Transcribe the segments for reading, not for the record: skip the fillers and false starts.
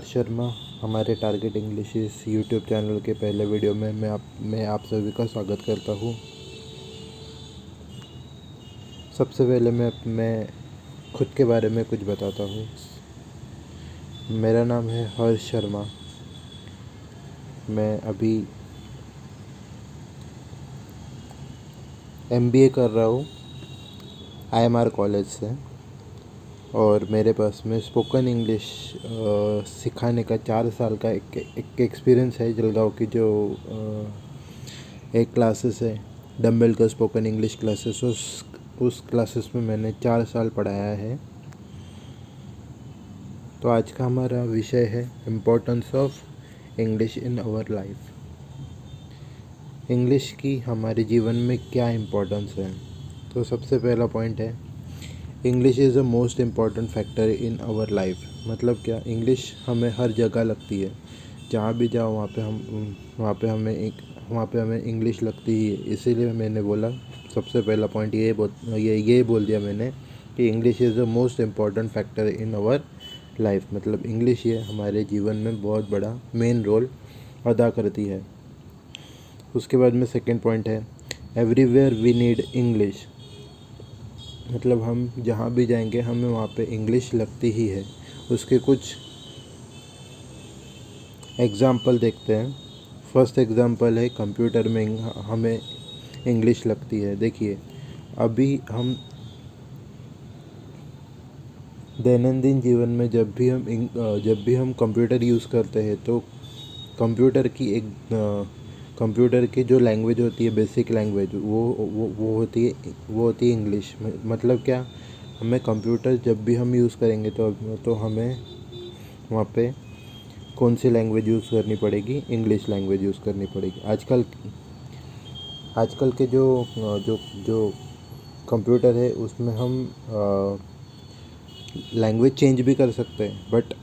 हर्ष शर्मा। हमारे target English YouTube channel के पहले वीडियो में मैं आप सभी का स्वागत करता हूँ। सबसे पहले मैं खुद के बारे में कुछ बताता हूँ। मेरा नाम है हर्ष शर्मा। मैं अभी MBA कर रहा हूँ IMR कॉलेज से, और मेरे पास में स्पोकन इंग्लिश सिखाने का 4 साल का एक एक्सपीरियंस है। जलगांव की जो एक क्लासेस है डम्बल का स्पोकन इंग्लिश क्लासेस, उस क्लासेस में मैंने 4 साल पढ़ाया है। तो आज का हमारा विषय है importance of English in our life. English की हमारे जीवन में क्या इम्पोर्टेंस है। तो सबसे पहला पॉइंट है, English is the most important factor in our life. मतलब क्या, इंग्लिश हमें हर जगह लगती है। जहाँ भी जाओ वहाँ पे हमें इंग्लिश लगती ही है। इसीलिए मैंने बोला, सबसे पहला पॉइंट ये बोल दिया मैंने कि English is the most important factor in our life. मतलब इंग्लिश ये हमारे जीवन में बहुत बड़ा मेन रोल अदा करती है। उसके बाद में सेकंड पॉइंट है, एवरीवेयर वी नीड इंग्लिश। मतलब हम जहाँ भी जाएंगे हमें वहाँ पे इंग्लिश लगती ही है। उसके कुछ एग्ज़ाम्पल देखते हैं। फर्स्ट एग्ज़ाम्पल है, कंप्यूटर में हमें इंग्लिश लगती है। देखिए, अभी हम दैनंदिन जीवन में जब भी हम कंप्यूटर यूज़ करते हैं तो कंप्यूटर की जो लैंग्वेज होती है, बेसिक लैंग्वेज, वो होती है इंग्लिश। मतलब क्या, हमें कंप्यूटर जब भी हम यूज़ करेंगे तो हमें वहाँ पे कौन सी लैंग्वेज यूज़ करनी पड़ेगी? इंग्लिश लैंग्वेज यूज़ करनी पड़ेगी। आजकल के जो कंप्यूटर है उसमें हम लैंग्वेज चेंज भी कर सकते हैं, बट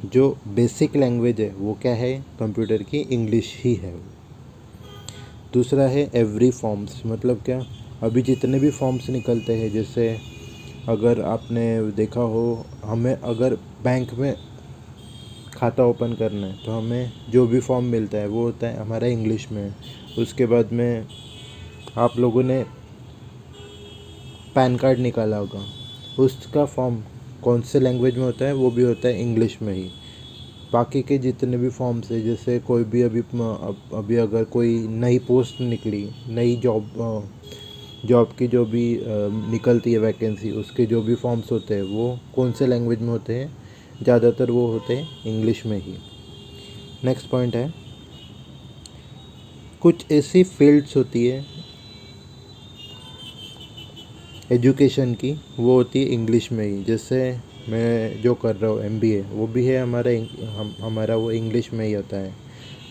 जो बेसिक लैंग्वेज है वो क्या है? कंप्यूटर की इंग्लिश ही है। दूसरा है एवरी फॉर्म्स। मतलब क्या, अभी जितने भी फॉर्म्स निकलते हैं, जैसे अगर आपने देखा हो, हमें अगर बैंक में खाता ओपन करना है तो हमें जो भी फॉर्म मिलता है वो होता है हमारा इंग्लिश में। उसके बाद में आप लोगों ने पैन कार्ड निकाला होगा, उसका फॉर्म कौन से लैंग्वेज में होता है? वो भी होता है इंग्लिश में ही। बाकी के जितने भी फॉर्म्स है, जैसे कोई भी अभी अगर कोई नई पोस्ट निकली, नई जॉब की जो भी निकलती है वैकेंसी, उसके जो भी फॉर्म्स होते हैं वो कौन से लैंग्वेज में होते हैं? ज़्यादातर वो होते हैं इंग्लिश में ही। नेक्स्ट पॉइंट है, कुछ ऐसी फील्ड्स होती है एजुकेशन की, वो होती है इंग्लिश में ही। जैसे मैं जो कर रहा हूँ MBA, वो भी है हमारा वो इंग्लिश में ही होता है।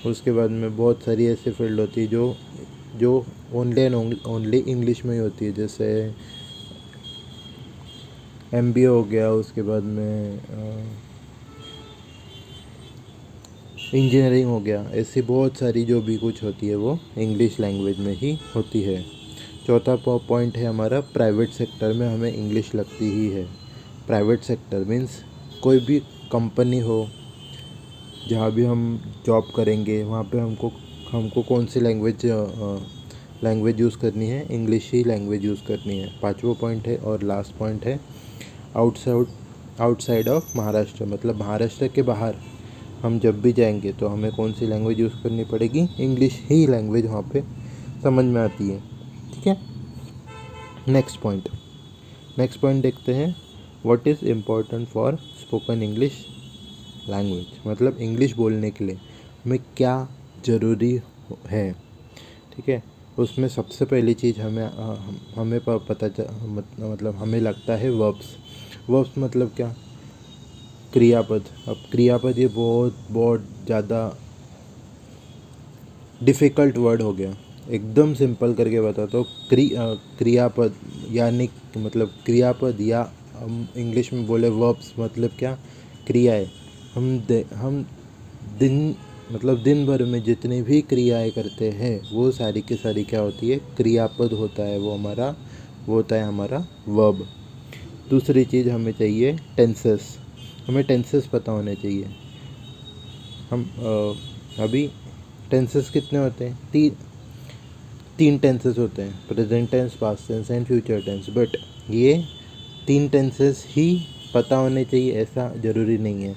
उसके बाद में बहुत सारी ऐसी फील्ड होती है जो ओनली एंड ओनली इंग्लिश में ही होती है। जैसे MBA हो गया, उसके बाद में इंजीनियरिंग हो गया। ऐसी बहुत सारी जो भी कुछ होती है वो इंग्लिश लैंग्वेज में ही होती है। चौथा पॉइंट है हमारा, प्राइवेट सेक्टर में हमें इंग्लिश लगती ही है। प्राइवेट सेक्टर मीन्स कोई भी कंपनी हो, जहाँ भी हम जॉब करेंगे वहाँ पे हमको कौन सी लैंग्वेज यूज़ करनी है? इंग्लिश ही लैंग्वेज यूज़ करनी है। पांचवा पॉइंट है और लास्ट पॉइंट है, आउटसाइड ऑफ महाराष्ट्र। मतलब महाराष्ट्र के बाहर हम जब भी जाएंगे तो हमें कौन सी लैंग्वेज यूज़ करनी पड़ेगी? इंग्लिश ही लैंग्वेज वहाँ पे समझ में आती है। ठीक है। नेक्स्ट पॉइंट देखते हैं, what is important for spoken English language. मतलब इंग्लिश बोलने के लिए हमें क्या ज़रूरी है। ठीक है। उसमें सबसे पहली चीज़ हमें मतलब हमें लगता है वर्ब्स मतलब क्या? क्रियापद। अब क्रियापद ये बहुत ज़्यादा डिफ़िकल्ट वर्ड हो गया। एकदम सिंपल करके बताता हूँ। क्रियापद यानी मतलब क्रियापद, या हम इंग्लिश में बोले वर्ब्स, मतलब क्या? क्रियाएं। हम दिन भर में जितनी भी क्रियाएं करते हैं वो सारी की सारी क्या होती है? क्रियापद होता है। वो होता है हमारा वर्ब। दूसरी चीज़ हमें चाहिए टेंसेस। हमें टेंसेस पता होने चाहिए। हम अभी टेंसेस कितने होते हैं? तीन टेंसेस होते हैं, present tense, past tense and future tense. But ये 3 टेंसेस ही पता होने चाहिए ऐसा ज़रूरी नहीं है,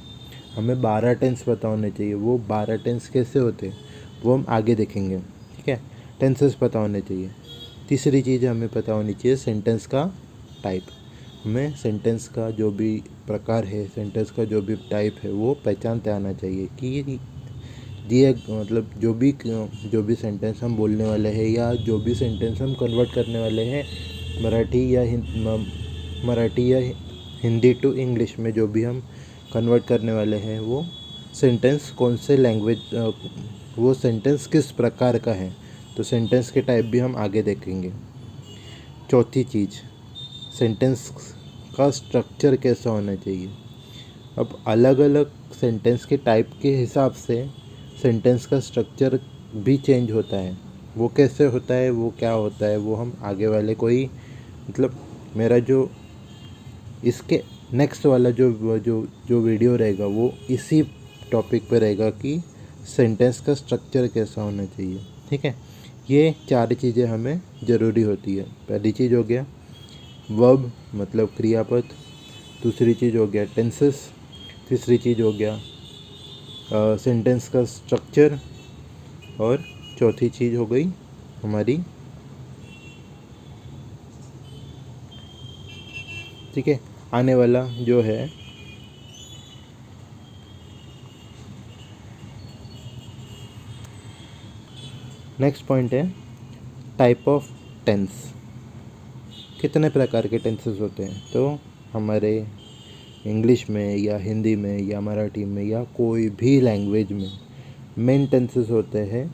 हमें 12 टेंस पता होने चाहिए। वो 12 टेंस कैसे होते हैं वो हम आगे देखेंगे, ठीक है। टेंसेस पता होने चाहिए। तीसरी चीज़ हमें पता होनी चाहिए सेंटेंस का टाइप। हमें सेंटेंस का जो भी प्रकार है, सेंटेंस का जो भी टाइप है वो पहचानते आना चाहिए कि दिए मतलब जो भी सेंटेंस हम बोलने वाले हैं या जो भी सेंटेंस हम कन्वर्ट करने वाले हैं मराठी या हिंदी टू इंग्लिश में, जो भी हम कन्वर्ट करने वाले हैं वो सेंटेंस कौन से लैंग्वेज वो सेंटेंस किस प्रकार का है। तो सेंटेंस के टाइप भी हम आगे देखेंगे। चौथी चीज़, सेंटेंस का स्ट्रक्चर कैसा होना चाहिए। अब अलग अलग सेंटेंस के टाइप के हिसाब से सेंटेंस का स्ट्रक्चर भी चेंज होता है। वो कैसे होता है, वो क्या होता है, वो हम आगे वाले कोई मतलब मेरा जो इसके नेक्स्ट वाला जो वीडियो रहेगा वो इसी टॉपिक पे रहेगा कि सेंटेंस का स्ट्रक्चर कैसा होना चाहिए, ठीक है। ये 4 चीज़ें हमें ज़रूरी होती है। पहली चीज़ हो गया वर्ब मतलब क्रियापद, दूसरी चीज़ हो गया टेंसेस, तीसरी चीज़ हो गया सेंटेंस का स्ट्रक्चर, और चौथी चीज़ हो गई हमारी, ठीक है, आने वाला जो है नेक्स्ट पॉइंट है टाइप ऑफ टेंस। कितने प्रकार के टेंसेस होते हैं? तो हमारे इंग्लिश में या हिंदी में या मराठी में या कोई भी लैंग्वेज में मेन टेंसेस होते हैं।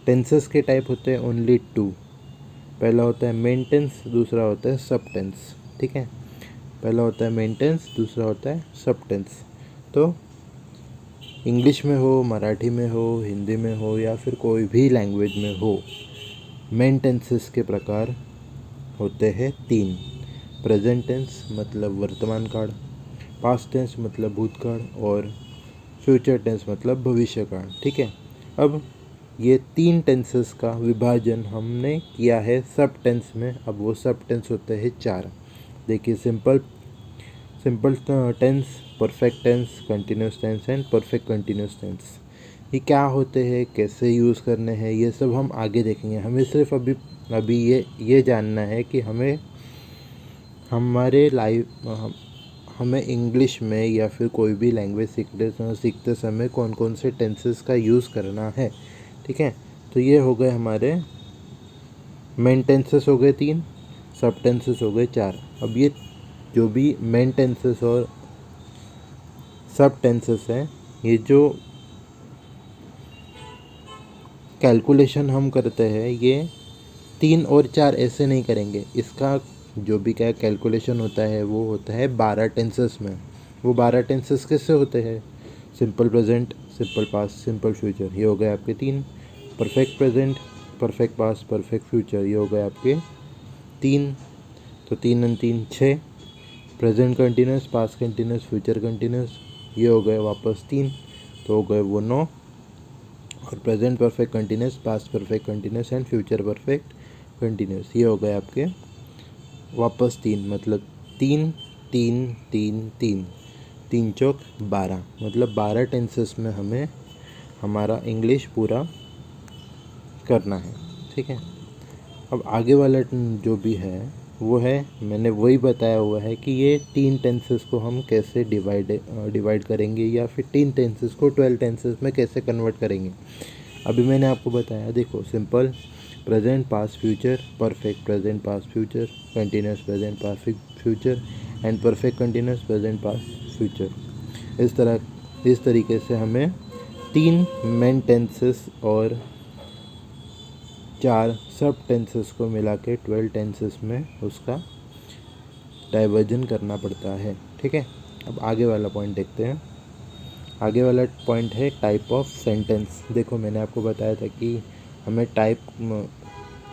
टेंसेस के टाइप होते हैं ओनली 2। पहला होता है मेन टेंस, दूसरा होता है सब टेंस, ठीक है। पहला होता है मेन टेंस, दूसरा होता है सब टेंस। तो इंग्लिश में हो, मराठी में हो, हिंदी में हो या फिर कोई भी लैंग्वेज में हो, मेन टेंसेस के प्रकार होते हैं 3। प्रेजेंट टेंस मतलब वर्तमान काल, पास्ट टेंस मतलब भूतकाल, और फ्यूचर टेंस मतलब भविष्य काल, ठीक है। अब ये 3 टेंसेस का विभाजन हमने किया है सब टेंस में। अब वो सब टेंस होते हैं 4। देखिए simple tense, perfect tense, continuous tense and perfect continuous tense. ये क्या होते हैं, कैसे यूज़ करने हैं, ये सब हम आगे देखेंगे। हमें सिर्फ अभी ये जानना है कि हमें इंग्लिश में या फिर कोई भी लैंग्वेज सीखते समय कौन कौन से टेंसेस का यूज़ करना है, ठीक है। तो ये हो गए हमारे मेन टेंसेस हो गए 3, सब टेंसेस हो गए 4। अब ये जो भी मेन टेंसेस और सब टेंसेस हैं, ये जो कैलकुलेशन हम करते हैं ये 3 और 4 ऐसे नहीं करेंगे। इसका जो भी क्या कैलकुलेशन होता है वो होता है 12 टेंसेस में। वो 12 टेंसेस कैसे होते हैं? Simple present, simple past, simple future, ये हो गए आपके 3। Perfect present, perfect past, perfect future, ये हो गए आपके 3। तो 3 और 3 6। Present continuous, past continuous, future continuous, ये हो गए वापस 3, तो हो गए वो 9। और present perfect continuous, past perfect continuous and future perfect continuous, ये हो गए आपके वापस 3। मतलब 3 3 3 3 3 चौक 12, मतलब 12 टेंसेस में हमें हमारा इंग्लिश पूरा करना है, ठीक है। अब आगे वाला जो भी है वो है, मैंने वही बताया हुआ है कि ये 3 टेंसेस को हम कैसे डिवाइड करेंगे या फिर 3 टेंसेस को 12 टेंसेस में कैसे कन्वर्ट करेंगे। अभी मैंने आपको बताया, देखो simple present past future, perfect present past future, continuous present past future and perfect continuous present past future. इस तरीके से हमें 3 मेन टेंसेस और 4 सब टेंसेस को मिला के 12 टेंसेस में उसका डाइवर्जन करना पड़ता है, ठीक है। अब आगे वाला पॉइंट देखते हैं। आगे वाला पॉइंट है टाइप ऑफ सेंटेंस। देखो मैंने आपको बताया था कि हमें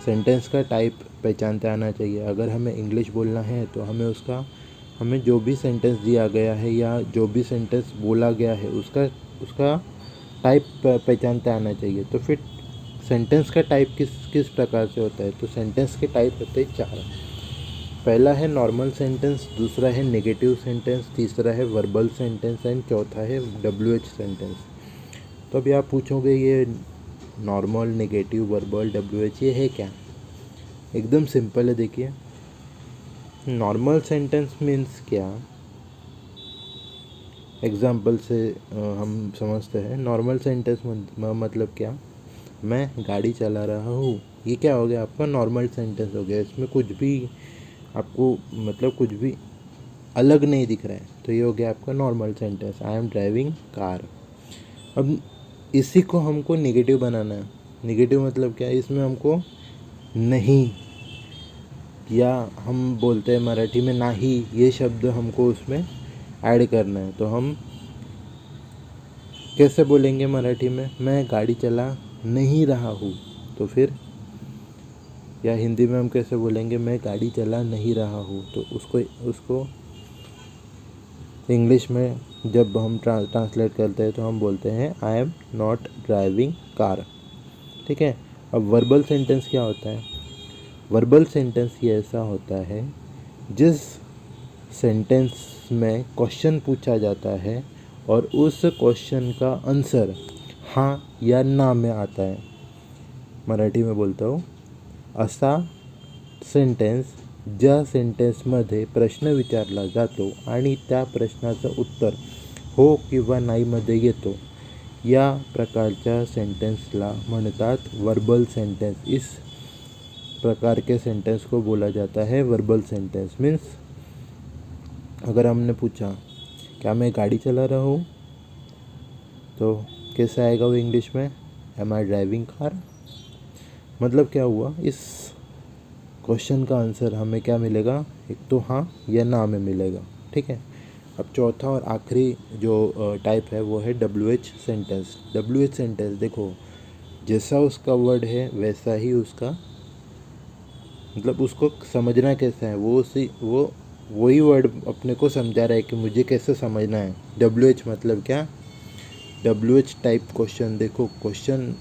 सेंटेंस का टाइप पहचानते आना चाहिए। अगर हमें इंग्लिश बोलना है तो हमें उसका हमें जो भी सेंटेंस दिया गया है या जो भी सेंटेंस बोला गया है उसका उसका टाइप पहचानते आना चाहिए। तो फिर सेंटेंस का टाइप किस किस प्रकार से होता है, तो सेंटेंस के टाइप होते हैं 4। पहला है नॉर्मल सेंटेंस, दूसरा है नेगेटिव सेंटेंस, तीसरा है वर्बल सेंटेंस एंड चौथा है WH सेंटेंस। तो अभी आप पूछोगे ये नॉर्मल, नेगेटिव, वर्बल, WH ये है क्या? एकदम सिंपल है। देखिए, नॉर्मल सेंटेंस मीन्स क्या, एग्जाम्पल से हम समझते हैं। नॉर्मल सेंटेंस मतलब क्या, मैं गाड़ी चला रहा हूँ, ये क्या हो गया आपका नॉर्मल सेंटेंस हो गया। इसमें कुछ भी आपको मतलब कुछ भी अलग नहीं दिख रहा है, तो ये हो गया आपका normal sentence. I am driving car. अब इसी को हमको नेगेटिव बनाना है। नेगेटिव मतलब क्या है, इसमें हमको नहीं, या हम बोलते हैं मराठी में नाही, ये शब्द हमको उसमें ऐड करना है। तो हम कैसे बोलेंगे मराठी में, मैं गाड़ी चला नहीं रहा हूँ, तो फिर या हिंदी में हम कैसे बोलेंगे, मैं गाड़ी चला नहीं रहा हूँ। तो उसको इंग्लिश में जब हम ट्रांसलेट करते हैं तो हम बोलते हैं I am not driving car. ठीक है। अब वर्बल सेंटेंस क्या होता है? वर्बल सेंटेंस ये ऐसा होता है जिस सेंटेंस में क्वेश्चन पूछा जाता है और उस क्वेश्चन का आंसर हाँ या ना में आता है। मराठी में बोलता हूँ, असा सेंटेन्स ज्या सेंटेन्समध्ये प्रश्न विचारला जातो आणि त्या प्रश्नाचं उत्तर हो किंवा नाहीमध्ये येतो, या प्रकारच्या सेंटेंसला म्हणतात वर्बल सेंटेंस। इस प्रकार के सेंटेंस को बोला जाता है वर्बल सेंटेंस। मीन्स अगर हमने पूछा क्या मैं गाड़ी चला रहा हूँ, तो कैसे आएगा वो इंग्लिश में, एम आई ड्राइविंग कार। मतलब क्या हुआ, इस क्वेश्चन का आंसर हमें क्या मिलेगा, एक तो हाँ या ना में मिलेगा। ठीक है। अब चौथा और आखिरी जो टाइप है वो है WH सेंटेंस। WH सेंटेंस देखो, जैसा उसका वर्ड है वैसा ही उसका मतलब उसको समझना कैसा है, वो वही वर्ड अपने को समझा रहा है कि मुझे कैसे समझना है। WH मतलब क्या, WH टाइप क्वेश्चन। देखो क्वेश्चन,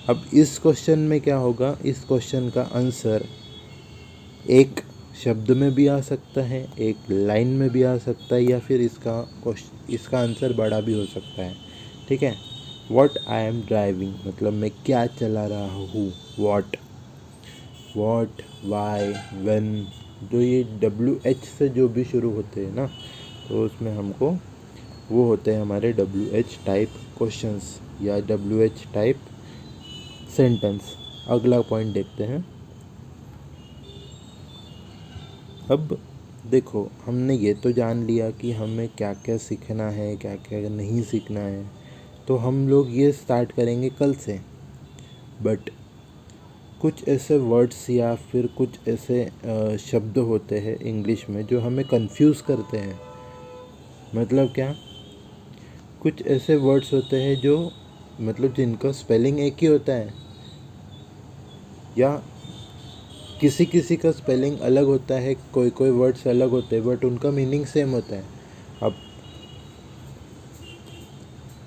अब इस क्वेश्चन में क्या होगा, इस क्वेश्चन का आंसर एक शब्द में भी आ सकता है, एक लाइन में भी आ सकता है, या फिर इसका आंसर बड़ा भी हो सकता है। ठीक है। व्हाट आई एम ड्राइविंग मतलब मैं क्या चला रहा हूँ। व्हाट, वाई, व्हेन, जो ये WH से जो भी शुरू होते हैं ना, तो उसमें हमको वो होते हैं हमारे WH टाइप क्वेश्चंस या WH टाइप सेंटेंस। अगला पॉइंट देखते हैं। अब देखो, हमने ये तो जान लिया कि हमें क्या क्या सीखना है, क्या क्या नहीं सीखना है। तो हम लोग ये स्टार्ट करेंगे कल से। बट कुछ ऐसे वर्ड्स या फिर कुछ ऐसे शब्द होते हैं इंग्लिश में जो हमें कंफ्यूज करते हैं। मतलब क्या, कुछ ऐसे वर्ड्स होते हैं जो मतलब जिनका स्पेलिंग एक ही होता है, या किसी किसी का स्पेलिंग अलग होता है, कोई कोई वर्ड्स अलग होते हैं बट उनका मीनिंग सेम होता है। अब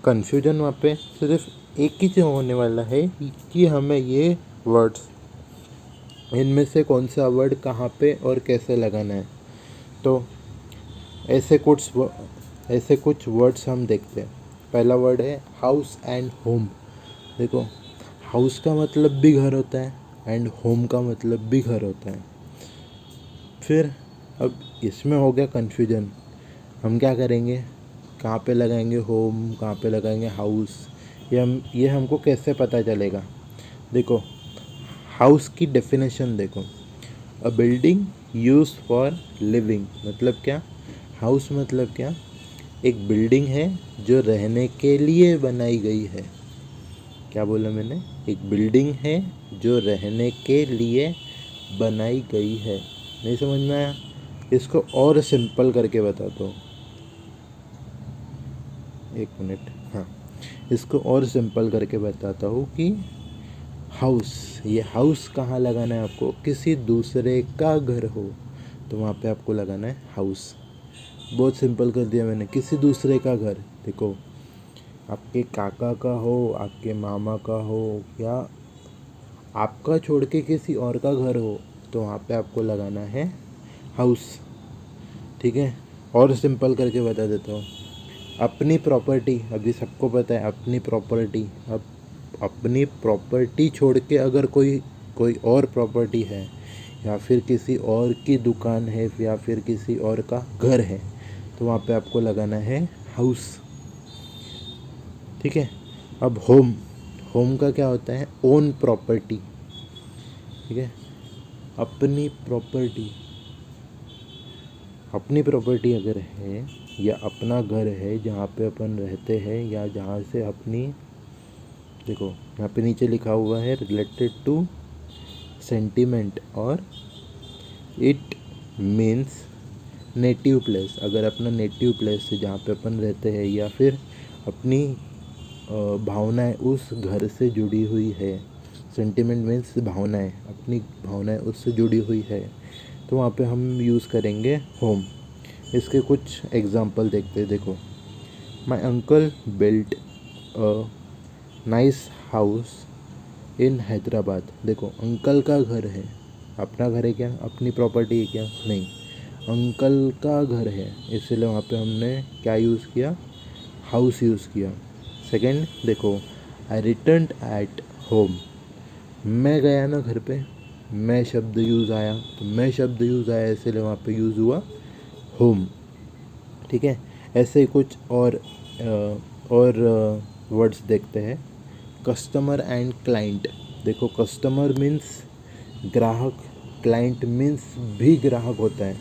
कन्फ्यूजन वहाँ पे सिर्फ एक ही चीज़ होने वाला है कि हमें ये वर्ड्स, इनमें से कौन सा वर्ड कहाँ पे और कैसे लगाना है। तो ऐसे कुछ वर्ड्स हम देखते हैं। पहला वर्ड है हाउस एंड होम। देखो, हाउस का मतलब भी घर होता है एंड होम का मतलब भी घर होता है। फिर अब इसमें हो गया कन्फ्यूजन, हम क्या करेंगे, कहाँ पे लगाएंगे होम, कहाँ पे लगाएंगे हाउस, ये हमको कैसे पता चलेगा। देखो, हाउस की डेफिनेशन देखो, अ बिल्डिंग यूज फॉर लिविंग। मतलब क्या, हाउस मतलब क्या, एक बिल्डिंग है जो रहने के लिए बनाई गई है। क्या बोला मैंने, एक बिल्डिंग है जो रहने के लिए बनाई गई है। नहीं समझ में आया? इसको और सिंपल करके बताता हूँ, एक मिनट। हाँ, इसको और सिंपल करके बताता हूँ कि हाउस, ये हाउस कहाँ लगाना है आपको, किसी दूसरे का घर हो तो वहाँ पे आपको लगाना है हाउस। बहुत सिंपल कर दिया मैंने। किसी दूसरे का घर, देखो आपके काका का हो, आपके मामा का हो, या आपका छोड़ के किसी और का घर हो, तो वहाँ पे आपको लगाना है हाउस। ठीक है, और सिंपल करके बता देता हूँ। अपनी प्रॉपर्टी, अभी सबको पता है अपनी प्रॉपर्टी। अब अपनी प्रॉपर्टी छोड़ के अगर कोई कोई और प्रॉपर्टी है, या फिर किसी और की दुकान है, या फिर किसी और का घर है, तो वहाँ पे आपको लगाना है हाउस। ठीक है, अब होम, होम का क्या होता है? Own property. ठीक है, अपनी प्रॉपर्टी, अपनी प्रॉपर्टी अगर है या अपना घर है जहाँ पे अपन रहते हैं, या जहाँ से अपनी, देखो यहाँ पे नीचे लिखा हुआ है रिलेटेड टू सेंटिमेंट, और इट मीन्स नेटिव प्लेस। अगर अपना नेटिव प्लेस है जहाँ पे अपन रहते हैं, या फिर अपनी भावनाएं उस घर से जुड़ी हुई है, सेंटिमेंट मीन्स भावनाएं, अपनी भावनाएं उससे जुड़ी हुई है, तो वहाँ पे हम यूज़ करेंगे होम। इसके कुछ एग्जांपल देखते हैं। देखो, my uncle built a nice house in Hyderabad. देखो अंकल का घर है, अपना घर है क्या? अपनी प्रॉपर्टी है क्या? नहीं, अंकल का घर है, इसलिए वहाँ पे हमने क्या यूज़ किया? हाउस यूज़ किया। सेकंड देखो, आई रिटर्न एट होम। मैं गया ना घर पे, मैं शब्द यूज़ आया, तो मैं शब्द यूज़ आया इसलिए वहाँ पे यूज़ हुआ होम। ठीक है, ऐसे ही कुछ और वर्ड्स देखते हैं। Customer and client. देखो कस्टमर मीन्स ग्राहक, क्लाइंट मीन्स भी ग्राहक होता है।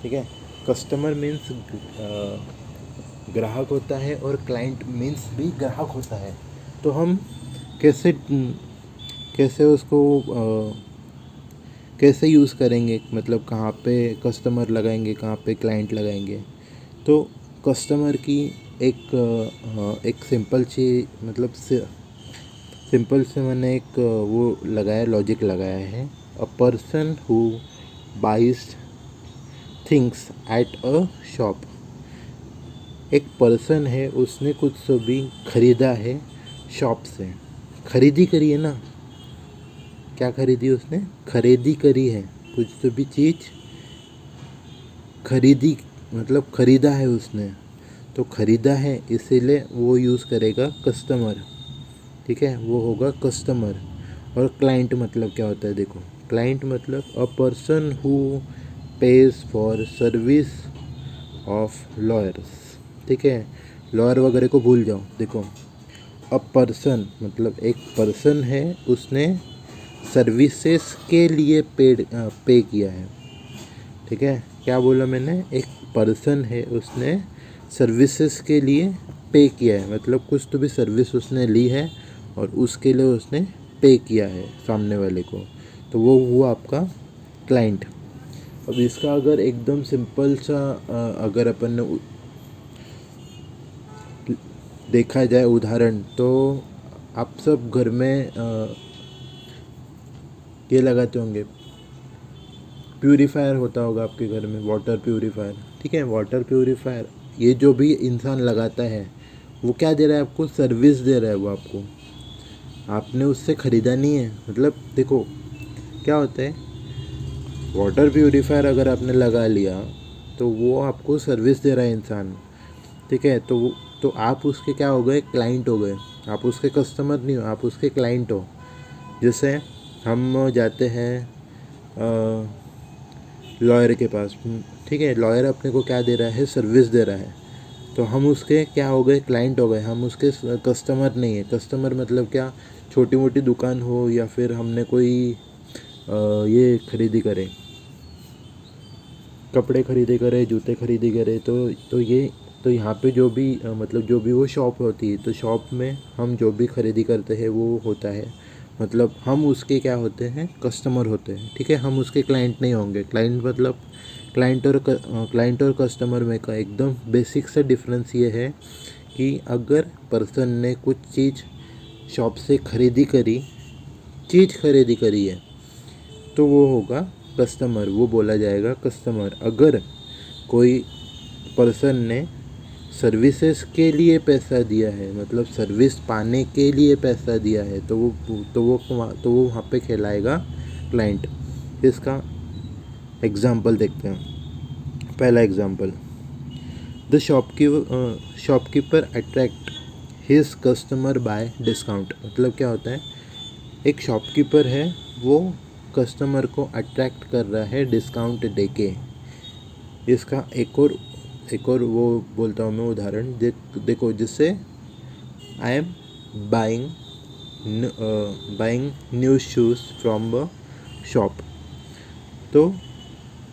ठीक है, कस्टमर मीन्स ग्राहक होता है, और क्लाइंट मीन्स भी ग्राहक होता है। तो हम कैसे कैसे उसको कैसे यूज़ करेंगे, मतलब कहाँ पे कस्टमर लगाएंगे, कहाँ पे क्लाइंट लगाएंगे? तो कस्टमर की एक सिंपल चीज, मतलब सिंपल से मैंने एक वो लगाया, लॉजिक लगाया है। A person who buys things at a shop. एक पर्सन है, उसने कुछ तो भी खरीदा है शॉप से, खरीदी करी है ना, क्या खरीदी उसने? खरीदी करी है, कुछ तो भी चीज़ खरीदी, मतलब खरीदा है उसने, तो खरीदा है इसीलिए वो यूज़ करेगा कस्टमर। ठीक है, वो होगा कस्टमर। और क्लाइंट मतलब क्या होता है? देखो क्लाइंट मतलब अ person who page for service of lawyers. ठीक है, लॉयर वगैरह को भूल जाओ। देखो अ पर्सन मतलब एक पर्सन है, उसने सर्विसेज के लिए पे किया है। ठीक है, क्या बोला मैंने? एक पर्सन है, उसने सर्विसेज के लिए पे किया है, मतलब कुछ तो भी सर्विस उसने ली है और उसके लिए उसने पे किया है सामने वाले को, तो वो हुआ आपका क्लाइंट। अब इसका अगर एकदम सिंपल सा अगर अपन ने देखा जाए उदाहरण, तो आप सब घर में ये लगाते होंगे, प्यूरीफायर होता होगा आपके घर में, वाटर प्यूरीफायर। ठीक है, वाटर प्यूरीफायर ये जो भी इंसान लगाता है, वो क्या दे रहा है आपको? सर्विस दे रहा है वो आपको, आपने उससे ख़रीदा नहीं है। मतलब देखो क्या होता है, वाटर प्यूरीफायर अगर आपने लगा लिया तो वो आपको सर्विस दे रहा है इंसान। ठीक है, तो आप उसके क्या हो गए? क्लाइंट हो गए। आप उसके कस्टमर नहीं हो, आप उसके क्लाइंट हो। जैसे हम जाते हैं लॉयर के पास, ठीक है, लॉयर अपने को क्या दे रहा है? सर्विस दे रहा है, तो हम उसके क्या हो गए? क्लाइंट हो गए, हम उसके कस्टमर नहीं है। कस्टमर मतलब क्या? छोटी मोटी दुकान हो, या फिर हमने कोई ये खरीदी करे, कपड़े खरीदे करे, जूते खरीदे करे, तो यहाँ पे जो भी मतलब जो भी वो शॉप होती है, तो शॉप में हम जो भी खरीदी करते हैं वो होता है, मतलब हम उसके क्या होते हैं? कस्टमर होते हैं। ठीक है, हम उसके क्लाइंट नहीं होंगे। क्लाइंट मतलब क्लाइंट और कस्टमर में का एकदम बेसिक सा डिफरेंस ये है कि अगर पर्सन ने कुछ चीज़ शॉप से खरीदी करी है, तो वो होगा कस्टमर, वो बोला जाएगा कस्टमर। अगर कोई पर्सन ने सर्विसेज के लिए पैसा दिया है, मतलब सर्विस पाने के लिए पैसा दिया है, तो वो वहाँ पे कहलाएगा क्लाइंट। इसका एग्जाम्पल देखते हैं। पहला example, the shopkeeper attract his customer bye discount. मतलब क्या होता है, एक शॉपकीपर है, वो कस्टमर को अट्रैक्ट कर रहा है डिस्काउंट देके। इसका एक और वो बोलता हूँ मैं उदाहरण, देखो, जिससे I am buying new shoes from the shop. तो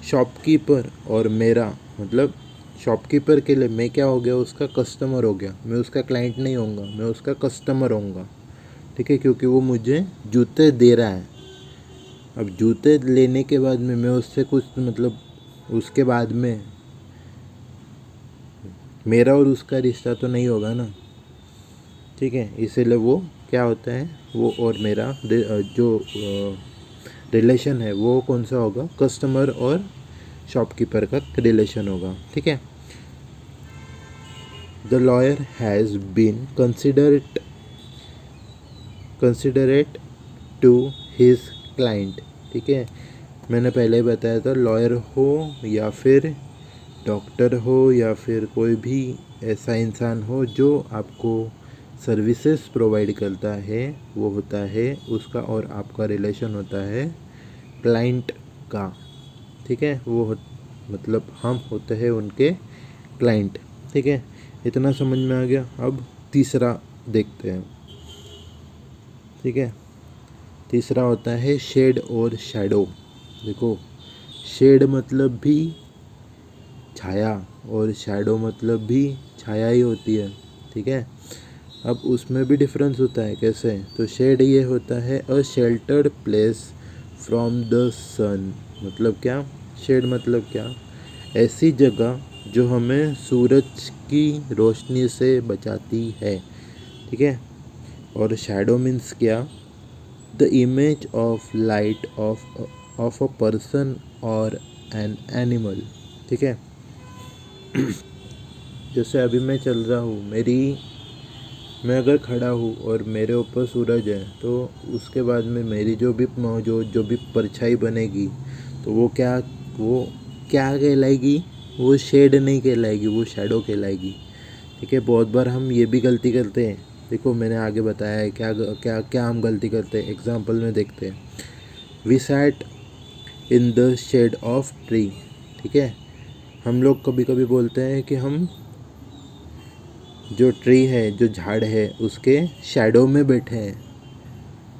शॉपकीपर और मेरा, मतलब शॉपकीपर के लिए मैं क्या हो गया, उसका कस्टमर हो गया। मैं उसका क्लाइंट नहीं होऊंगा, मैं उसका कस्टमर होऊंगा, ठीक है, क्योंकि वो मुझे जूते दे रहा है। अब जूते लेने के बाद में मैं उससे कुछ, मतलब उसके बाद में मेरा और उसका रिश्ता तो नहीं होगा ना, ठीक है। इसीलिए वो क्या होता है, वो और मेरा जो रिलेशन है वो कौन सा होगा, कस्टमर और शॉपकीपर का रिलेशन होगा, ठीक है। The lawyer has been considerate to his client, ठीक है। मैंने पहले ही बताया था, लॉयर हो या फिर डॉक्टर हो या फिर कोई भी ऐसा इंसान हो जो आपको सर्विसेज प्रोवाइड करता है, वो होता है उसका और आपका रिलेशन होता है क्लाइंट का, ठीक है। मतलब हम होते हैं उनके क्लाइंट, ठीक है। इतना समझ में आ गया। अब तीसरा देखते हैं, ठीक है। तीसरा होता है शेड और शैडो। देखो, शेड मतलब भी छाया और शैडो मतलब भी छाया ही होती है, ठीक है। अब उसमें भी डिफरेंस होता है, कैसे, तो शेड ये होता है अ शेल्टर्ड प्लेस फ्रॉम द सन। मतलब क्या, शेड मतलब क्या, ऐसी जगह जो हमें सूरज की रोशनी से बचाती है, ठीक है। और शैडो मीन्स क्या, the image of light of a person और एन एनिमल, ठीक है। जैसे अभी मैं चल रहा हूँ, मैं अगर खड़ा हूँ और मेरे ऊपर सूरज है, तो उसके बाद में मेरी जो भी परछाई बनेगी, तो वो क्या कहलाएगी, वो शेड नहीं कहलाएगी, वो शैडो कहलाएगी, ठीक है। बहुत बार हम ये भी गलती करते हैं। देखो, मैंने आगे बताया है क्या क्या क्या हम गलती करते हैं। एग्जाम्पल में देखते हैं, we sat in the shade of tree, ठीक है। हम लोग कभी कभी बोलते हैं कि हम जो ट्री है, जो झाड़ है, उसके शैडो में बैठे हैं,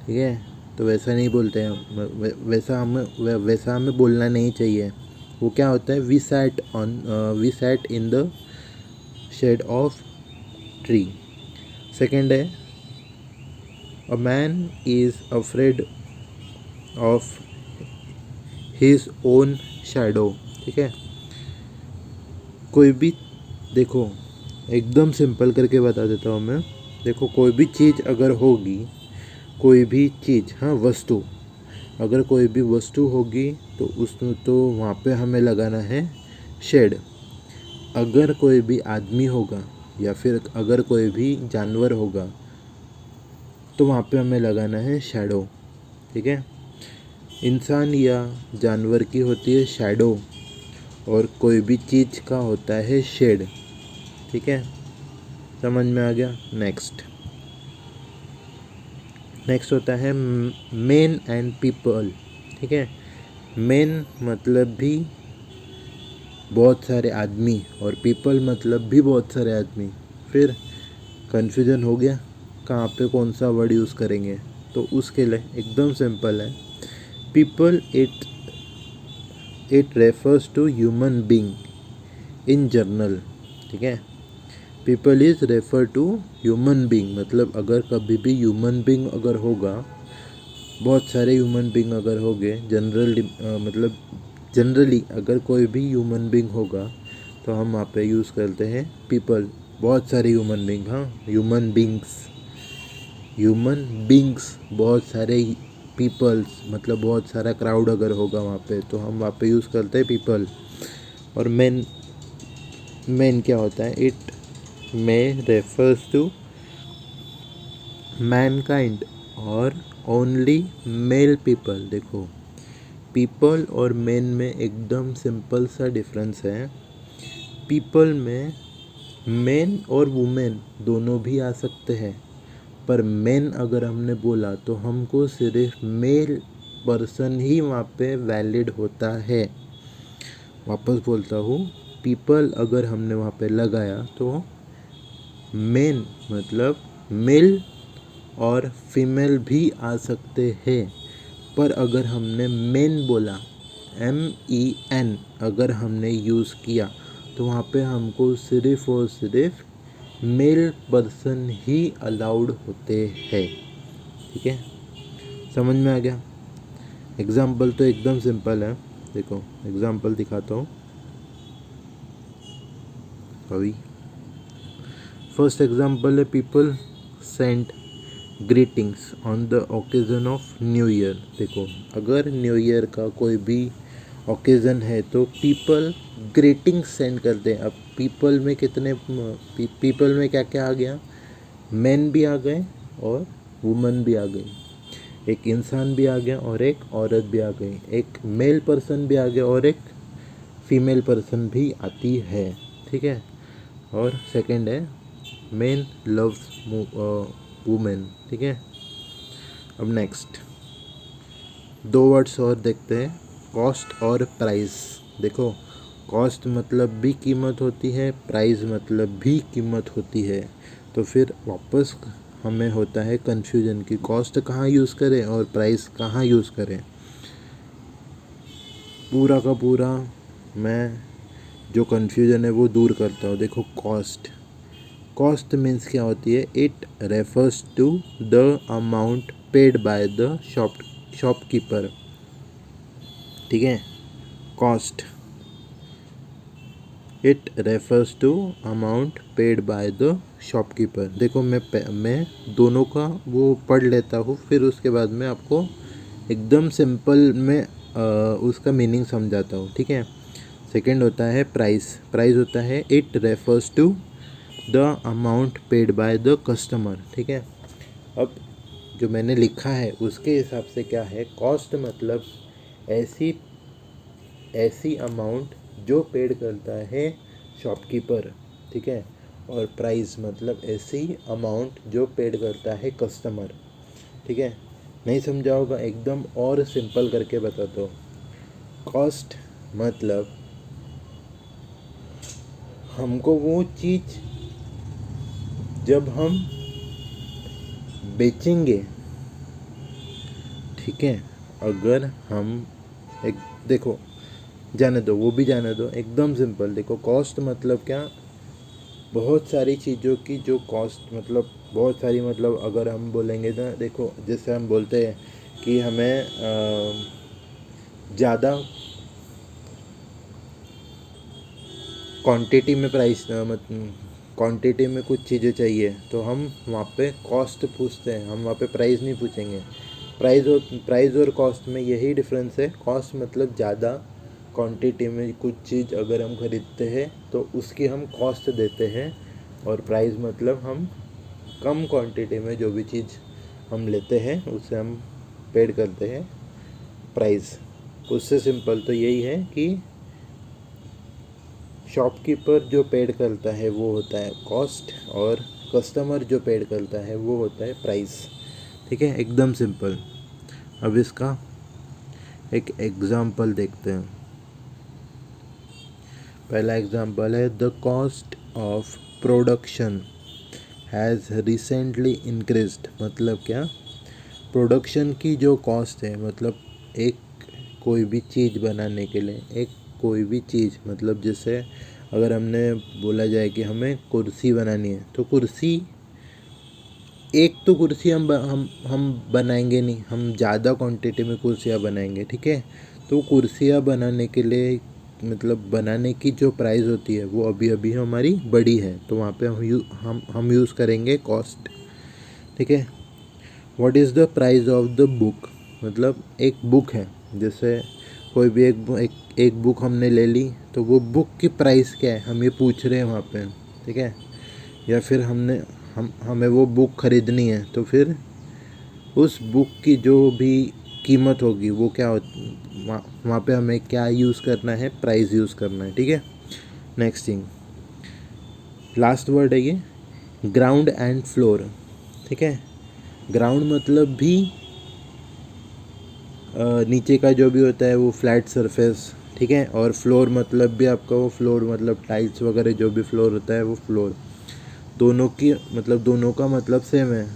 ठीक है। तो वैसा नहीं बोलते हैं, वैसा हमें बोलना नहीं चाहिए। वो क्या होता है, we sat in the shade of tree. Second है, a man is afraid of his own shadow, ठीक है। कोई भी, देखो, एकदम सिंपल करके बता देता हूँ मैं। देखो, कोई भी चीज़ अगर होगी, कोई भी चीज़, हाँ, वस्तु, अगर कोई भी वस्तु होगी तो वहाँ पे हमें लगाना है शेड। अगर कोई भी आदमी होगा या फिर अगर कोई भी जानवर होगा, तो वहाँ पे हमें लगाना है शैडो, ठीक है। इंसान या जानवर की होती है शैडो और कोई भी चीज़ का होता है शेड, ठीक है। समझ में आ गया। नेक्स्ट होता है मेन एंड पीपल, ठीक है। मेन मतलब भी बहुत सारे आदमी और पीपल मतलब भी बहुत सारे आदमी। फिर कन्फ्यूजन हो गया, कहाँ पे कौन सा वर्ड यूज़ करेंगे, तो उसके लिए एकदम सिंपल है, people it refers to human being in general, ठीक है। People is refer to human being, मतलब अगर कभी भी ह्यूमन बीइंग अगर होगा, बहुत सारे ह्यूमन बीइंग अगर हो गए, जनरली अगर कोई भी ह्यूमन बीइंग होगा, तो हम वहाँ पे यूज़ करते हैं पीपल। बहुत सारे ह्यूमन बीइंग, हाँ, ह्यूमन बीइंग्स, बहुत सारे पीपल्स मतलब बहुत सारा क्राउड अगर होगा वहाँ पे तो हम वहाँ पे यूज़ करते हैं पीपल। और मेन मेन क्या होता है, it may refers to mankind और ओनली मेल पीपल। देखो पीपल और मेन में एकदम सिंपल सा डिफरेंस है। पीपल में मेन और वुमेन दोनों भी आ सकते हैं, पर मेन अगर हमने बोला तो हमको सिर्फ मेल पर्सन ही वहाँ पे वैलिड होता है। वापस बोलता हूँ, पीपल अगर हमने वहाँ पे लगाया तो मेन मतलब मेल और फीमेल भी आ सकते हैं। पर अगर हमने मेन बोला, MEN अगर हमने यूज़ किया तो वहाँ पे हमको सिर्फ और सिर्फ मेल पर्सन ही अलाउड होते हैं। ठीक है, समझ में आ गया। एग्जाम्पल तो एकदम सिंपल है, देखो एग्जाम्पल दिखाता हूँ अभी। फर्स्ट एग्जाम्पल है, people send greetings on the occasion of new year. देखो अगर न्यू ईयर का कोई भी ओकेज़न है तो पीपल ग्रीटिंग्स सेंड करते हैं। अब पीपल में कितने पीपल में क्या क्या आ गया, मैन भी आ गए और वुमन भी आ गई, एक इंसान भी आ गया और एक औरत भी आ गई, एक मेल पर्सन भी आ गया और एक फीमेल पर्सन भी आती है। ठीक है, और सेकंड है मैन लव्स वुमेन। ठीक है, अब नेक्स्ट दो वर्ड्स और देखते हैं, कॉस्ट और प्राइस। देखो कॉस्ट मतलब भी कीमत होती है, प्राइस मतलब भी कीमत होती है। तो फिर वापस हमें होता है कन्फ्यूजन कि कॉस्ट कहाँ यूज़ करें और प्राइस कहाँ यूज़ करें। पूरा का पूरा मैं जो कन्फ्यूजन है वो दूर करता हूँ। देखो कॉस्ट मीन्स क्या होती है, it refers to the amount paid by the shopkeeper. ठीक है, cost it refers to amount paid by the shopkeeper. देखो मैं दोनों का वो पढ़ लेता हूँ, फिर उसके बाद में आपको एकदम सिंपल में उसका मीनिंग समझाता हूँ। ठीक है, सेकंड होता है प्राइस होता है it refers to the amount paid by the customer. ठीक है, अब जो मैंने लिखा है उसके हिसाब से क्या है, कॉस्ट मतलब ऐसी अमाउंट जो पेड करता है शॉपकीपर। ठीक है, और प्राइस मतलब ऐसी अमाउंट जो पेड करता है कस्टमर। ठीक है, नहीं समझा होगा, एकदम और सिंपल करके बताता हूँ। कॉस्ट मतलब हमको वो चीज़ जब हम बेचेंगे, ठीक है, अगर हम एक देखो जाने दो, वो भी जाने दो, एकदम सिंपल। देखो कॉस्ट मतलब क्या, बहुत सारी चीज़ों की जो कॉस्ट मतलब बहुत सारी मतलब अगर हम बोलेंगे ना, देखो जैसे हम बोलते हैं कि हमें ज़्यादा क्वांटिटी में क्वांटिटी में कुछ चीज़ें चाहिए तो हम वहाँ पे कॉस्ट पूछते हैं, हम वहाँ पे प्राइस नहीं पूछेंगे। प्राइस और कॉस्ट में यही डिफरेंस है। कॉस्ट मतलब ज़्यादा क्वांटिटी में कुछ चीज़ अगर हम खरीदते हैं तो उसकी हम कॉस्ट देते हैं, और प्राइस मतलब हम कम क्वांटिटी में जो भी चीज़ हम लेते हैं उससे हम पेड करते हैं प्राइस। उससे सिंपल तो यही है कि शॉपकीपर जो पेड करता है वो होता है कॉस्ट, और कस्टमर जो पेड करता है वो होता है प्राइस। ठीक है, एकदम सिंपल। अब इसका एक एग्जाम्पल देखते हैं। पहला एग्जाम्पल है, the cost of production has recently increased. मतलब क्या, प्रोडक्शन की जो कॉस्ट है, मतलब एक कोई भी चीज़ बनाने के लिए, एक कोई भी चीज़ मतलब जैसे अगर हमने बोला जाए कि हमें कुर्सी बनानी है तो कुर्सी एक तो कुर्सी हम बनाएंगे नहीं, हम ज़्यादा क्वांटिटी में कुर्सियाँ बनाएंगे। ठीक है, तो कुर्सियाँ बनाने के लिए मतलब बनाने की जो प्राइस होती है वो अभी अभी हमारी बड़ी है, तो वहाँ पे हम यूज़ करेंगे कॉस्ट। ठीक है, what is the price of the book. मतलब एक बुक है, जैसे कोई भी एक बुक हमने ले ली तो वो बुक की प्राइस क्या है हम ये पूछ रहे हैं वहाँ पे, ठीक है। या फिर हमें वो बुक खरीदनी है तो फिर उस बुक की जो भी कीमत होगी वो क्या हो, वहाँ पे हमें क्या यूज़ करना है, प्राइस यूज़ करना है, ठीक है। नेक्स्ट थिंग, लास्ट वर्ड है ये ग्राउंड एंड फ्लोर, ठीक है। ग्राउंड मतलब भी नीचे का जो भी होता है वो फ्लैट सरफेस, ठीक है। और फ्लोर मतलब भी आपका वो फ्लोर मतलब टाइल्स वगैरह जो भी फ्लोर होता है वो फ्लोर। दोनों का मतलब सेम है,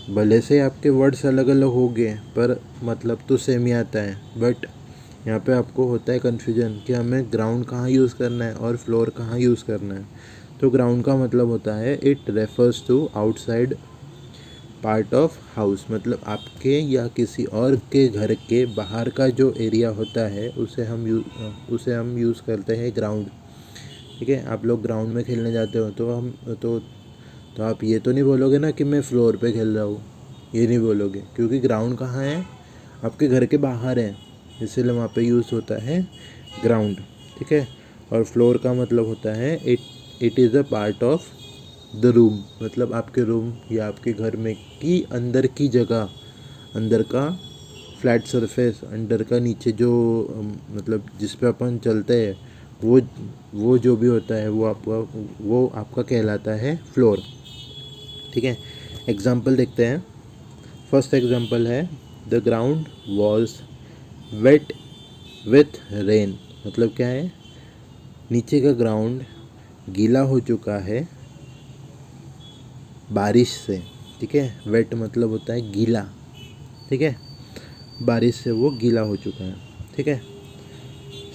भले से आपके वर्ड्स अलग अलग हो गए पर मतलब तो सेम ही आता है। बट यहाँ पे आपको होता है कन्फ्यूजन कि हमें ग्राउंड कहाँ यूज़ करना है और फ्लोर कहाँ यूज़ करना है। तो ग्राउंड का मतलब होता है it refers to outside part of house, मतलब आपके या किसी और के घर के बाहर का जो एरिया होता है उसे हम यूज़ करते हैं ग्राउंड, ठीक है। आप लोग ग्राउंड में खेलने जाते हो तो आप ये तो नहीं बोलोगे ना कि मैं फ्लोर पे खेल रहा हूँ, ये नहीं बोलोगे, क्योंकि ग्राउंड कहाँ है, आपके घर के बाहर है, इसलिए वहाँ पे यूज़ होता है ग्राउंड, ठीक है। और फ्लोर का मतलब होता है it is a part of the room, मतलब आपके रूम या आपके घर में की अंदर की जगह, अंदर का फ्लैट सरफेस, अंदर का नीचे जो मतलब जिस पे अपन चलते हैं वो जो भी होता है वो आपका कहलाता है फ्लोर, ठीक है। एग्जाम्पल देखते हैं। फर्स्ट एग्जाम्पल है the ground was wet with rain, मतलब क्या है, नीचे का ग्राउंड गीला हो चुका है बारिश से, ठीक है। वेट मतलब होता है गीला, ठीक है, बारिश से वो गीला हो चुका है, ठीक है।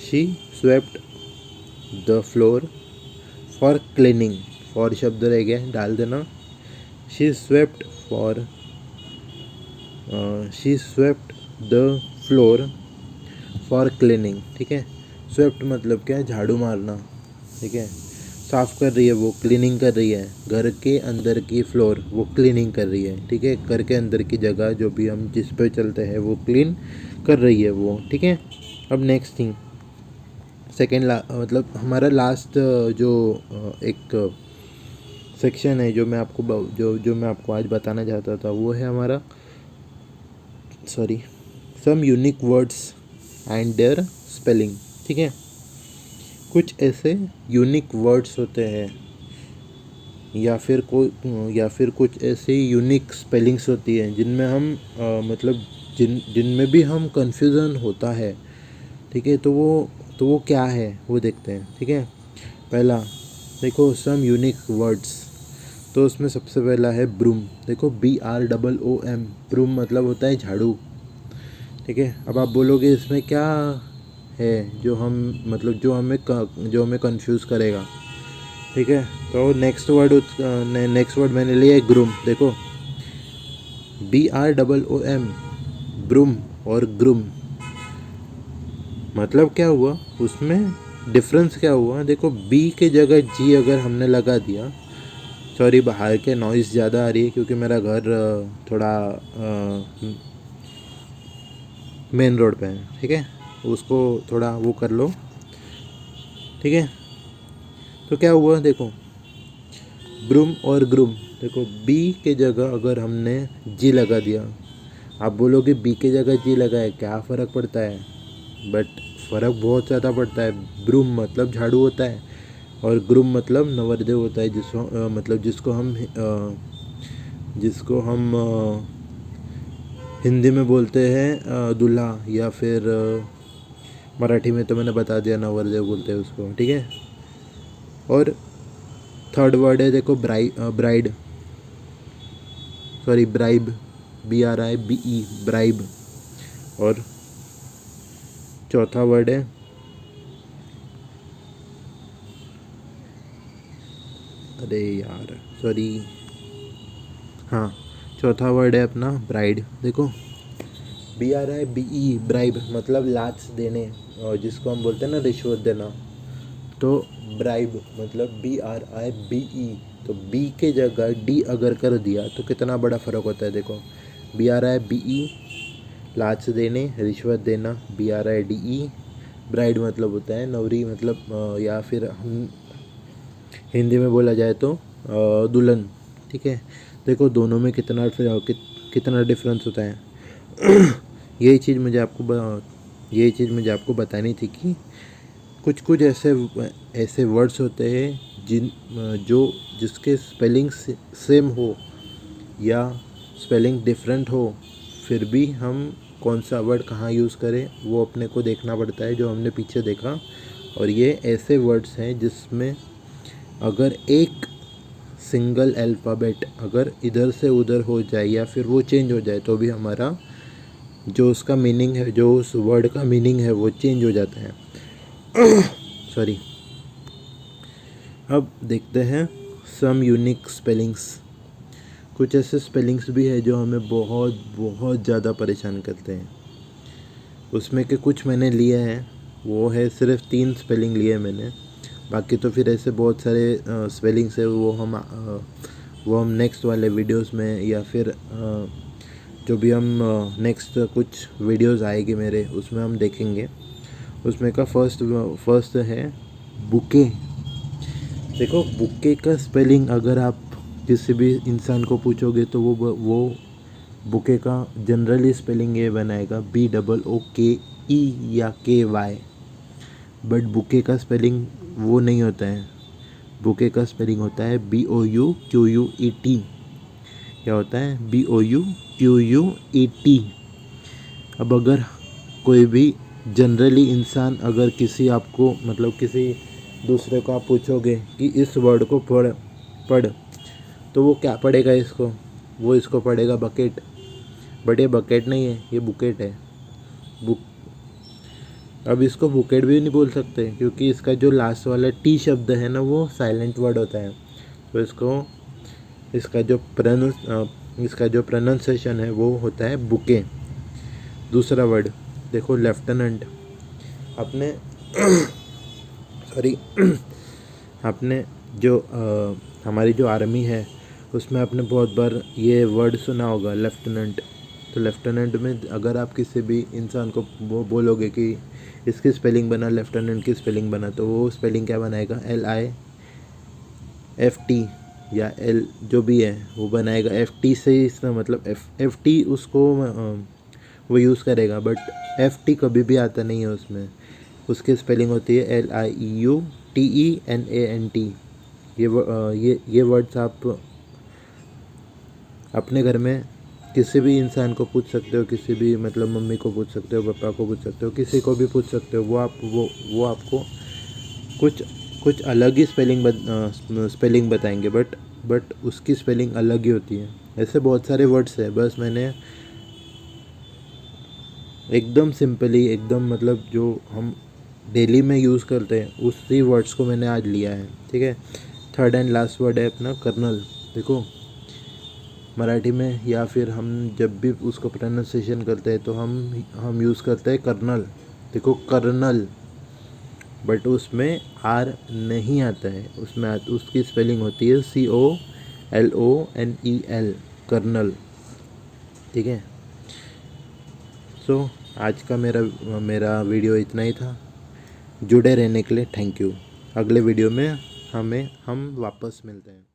She swept the floor for cleaning, for शब्द रह गया डाल देना। She swept the floor for cleaning, ठीक है। स्वेप्ट मतलब क्या है, झाड़ू मारना, ठीक है। साफ़ कर रही है वो, क्लीनिंग कर रही है, घर के अंदर की फ्लोर वो क्लीनिंग कर रही है, ठीक है। घर के अंदर की जगह जो भी हम जिस पे चलते हैं वो क्लीन कर रही है वो, ठीक है। अब नेक्स्ट थिंग, मतलब हमारा लास्ट जो एक सेक्शन है जो मैं आपको आज बताना चाहता था वो है हमारा some unique words and their spelling, ठीक है। कुछ ऐसे यूनिक वर्ड्स होते हैं या फिर कुछ ऐसी यूनिक स्पेलिंग्स होती हैं जिनमें हम मतलब जिनमें भी हम कंफ्यूजन होता है, ठीक है। तो वो क्या है वो देखते हैं, ठीक है। पहला देखो सम यूनिक वर्ड्स, तो उसमें सबसे पहला है ब्रूम, देखो BROOM, ब्रूम मतलब होता है झाड़ू, ठीक है। अब आप बोलोगे इसमें क्या है जो जो हमें कंफ्यूज करेगा, ठीक है। तो नेक्स्ट वर्ड मैंने लिया है ग्रूम, देखो BROOM, ब्रूम और ग्रूम, मतलब क्या हुआ उसमें डिफरेंस क्या हुआ, देखो बी के जगह जी अगर हमने लगा दिया, सॉरी बाहर के नॉइज़ ज़्यादा आ रही है क्योंकि मेरा घर थोड़ा मेन रोड पे है, ठीक है, उसको थोड़ा वो कर लो, ठीक है। तो क्या हुआ देखो ब्रूम और ग्रूम, देखो बी के जगह अगर हमने जी लगा दिया, आप बोलोगे बी के जगह जी लगाए क्या फ़र्क पड़ता है, बट फ़र्क बहुत ज़्यादा पड़ता है। ब्रूम मतलब झाड़ू होता है और ग्रूम मतलब नवरदेव होता है, जिसको हम हिंदी में बोलते हैं दूल्हा, या फिर मराठी में तो मैंने बता दिया नवरदेव बोलते हैं उसको, ठीक है। और थर्ड वर्ड है देखो ब्राइब, BRIBE, ब्राइब। और चौथा वर्ड है चौथा वर्ड है अपना ब्राइड, देखो BRIBE, ब्राइब मतलब लाच देने, और जिसको हम बोलते हैं ना रिश्वत देना, तो ब्राइब मतलब BRIBE, तो बी के जगह डी अगर कर दिया तो कितना बड़ा फ़र्क होता है, देखो BRIBE लाच देने, रिश्वत देना, BRIDE। ब्राइड मतलब होता है नवरी, मतलब या फिर हम हिंदी में बोला जाए तो दुल्हन। ठीक है, देखो दोनों में कितना डिफरेंस होता है। यही चीज़ मुझे आपको बतानी थी कि कुछ कुछ ऐसे वर्ड्स होते हैं जिसके स्पेलिंग सेम हो या स्पेलिंग डिफरेंट हो, फिर भी हम कौन सा वर्ड कहाँ यूज़ करें वो अपने को देखना पड़ता है, जो हमने पीछे देखा। और ये ऐसे वर्ड्स हैं जिसमें अगर एक सिंगल अल्फ़ाबेट अगर इधर से उधर हो जाए या फिर वो चेंज हो जाए तो भी हमारा जो उसका मीनिंग है, जो उस वर्ड का मीनिंग है, वो चेंज हो जाता है। सॉरी। अब देखते हैं सम यूनिक स्पेलिंग्स। कुछ ऐसे स्पेलिंग्स भी है जो हमें बहुत बहुत ज़्यादा परेशान करते हैं। उसमें के कुछ मैंने लिए हैं, वो है सिर्फ 3 स्पेलिंग लिए मैंने। बाकी तो फिर ऐसे बहुत सारे स्पेलिंग्स है, वो हम नेक्स्ट वाले वीडियोस में या फिर जो भी हम नेक्स्ट कुछ वीडियोस आएगी मेरे, उसमें हम देखेंगे। उसमें का फर्स्ट है बुके। देखो बुके का स्पेलिंग अगर आप किसी भी इंसान को पूछोगे तो वो बुके का जनरली स्पेलिंग ये बनाएगा BOOKE या KY। बट बुके का स्पेलिंग वो नहीं होता है। बुके का स्पेलिंग होता है BOUQUET। क्या होता है? BOUQUET। अब अगर कोई भी जनरली इंसान अगर किसी दूसरे को आप पूछोगे कि इस वर्ड को पढ़, तो वो क्या पढ़ेगा इसको? वो इसको पढ़ेगा बकेट। बट ये बकेट नहीं है, ये बुकेट है। अब इसको बुकेट भी नहीं बोल सकते क्योंकि इसका जो लास्ट वाला T शब्द है ना, वो साइलेंट वर्ड होता है। तो इसका जो प्रोनाउंसिएशन है वो होता है बुके। दूसरा वर्ड देखो लेफ्टिनेंट। आपने सॉरी आपने जो हमारी जो आर्मी है उसमें आपने बहुत बार ये वर्ड सुना होगा लेफ्टिनेंट। तो लेफ्टिनेंट में अगर आप किसी भी इंसान को वो बोलोगे कि इसकी स्पेलिंग बना, लेफ्टिनेंट की स्पेलिंग बना, तो वो स्पेलिंग क्या बनाएगा? LIFT या L जो भी है वो बनाएगा। FT से इसका मतलब FT उसको वो यूज़ करेगा, बट FT कभी भी आता नहीं है उसमें। उसकी स्पेलिंग होती है LIUTENANT। ये वर्ड्स आप अपने घर में किसी भी इंसान को पूछ सकते हो, किसी भी मतलब मम्मी को पूछ सकते हो, पापा को पूछ सकते हो, किसी को भी पूछ सकते हो। वो आपको कुछ अलग ही स्पेलिंग बताएंगे, बट उसकी स्पेलिंग अलग ही होती है। ऐसे बहुत सारे वर्ड्स है, बस मैंने एकदम सिंपली एकदम मतलब जो हम डेली में यूज़ करते हैं उसी वर्ड्स को मैंने आज लिया है। ठीक है, थर्ड एंड लास्ट वर्ड है अपना कर्नल। देखो मराठी में या फिर हम जब भी उसको प्रोनाउंसिएशन करते हैं तो हम यूज़ करते हैं कर्नल। देखो कर्नल, बट उसमें R नहीं आता है, उसकी स्पेलिंग होती है COLONEL, कर्नल। ठीक है, सो आज का मेरा वीडियो इतना ही था। जुड़े रहने के लिए थैंक यू। अगले वीडियो में हम वापस मिलते हैं।